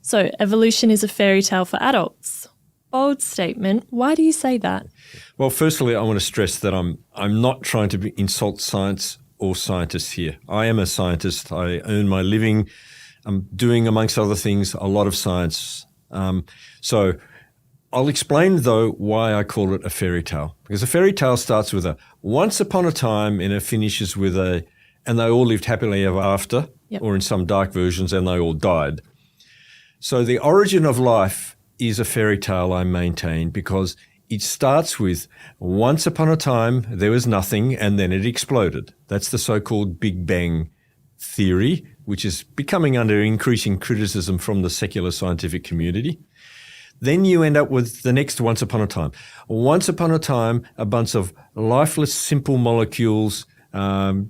So evolution is a fairy tale for adults. Bold statement. Why do you say that? Well, firstly, I want to stress that I'm not trying to insult science or scientists here. I am a scientist. I earn my living. I'm doing, amongst other things, a lot of science. So I'll explain, though, why I call it a fairy tale. Because a fairy tale starts with a once upon a time and it finishes with a and they all lived happily ever after, Yep. or in some dark versions, and they all died. So the origin of life is a fairy tale, I maintain, because it starts with once upon a time there was nothing and then it exploded. That's the so-called Big Bang theory, which is becoming under increasing criticism from the secular scientific community. Then you end up with the next once upon a time. Once upon a time, a bunch of lifeless, simple molecules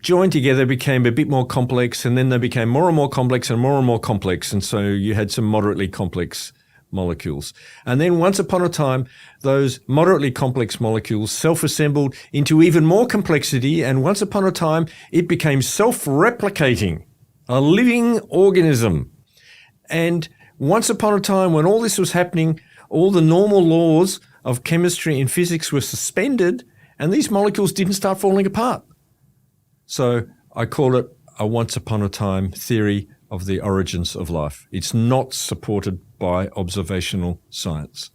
joined together, became a bit more complex, and then they became more and more complex and more and more complex. And so you had some moderately complex molecules. And then once upon a time, those moderately complex molecules self-assembled into even more complexity. And once upon a time, it became self-replicating, a living organism. And once upon a time, when all this was happening, all the normal laws of chemistry and physics were suspended, and these molecules didn't start falling apart. So I call it a once upon a time theory of the origins of life. It's not supported by observational science.